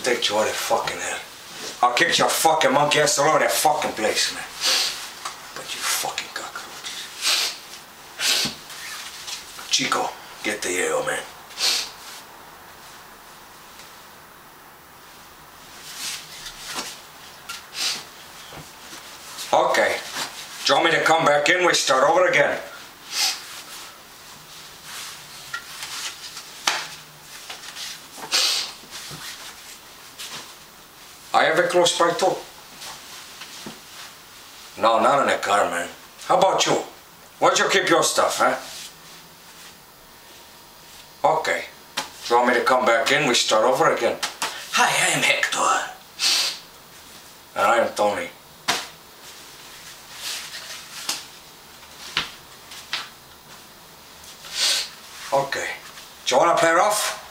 take you out of fucking hell. I'll kick your fucking monkey ass all over that fucking place, man. But you fucking cockroaches. Chico, get the ale, man. Okay. Do you want me to come back in? We start over again. I have it close by too. No, not in the car, man. How about you? Where'd you keep your stuff, huh? Okay. Do you want me to come back in? We start over again. Hi, I'm Hector. And I am Tony. Okay. Do you want to play rough?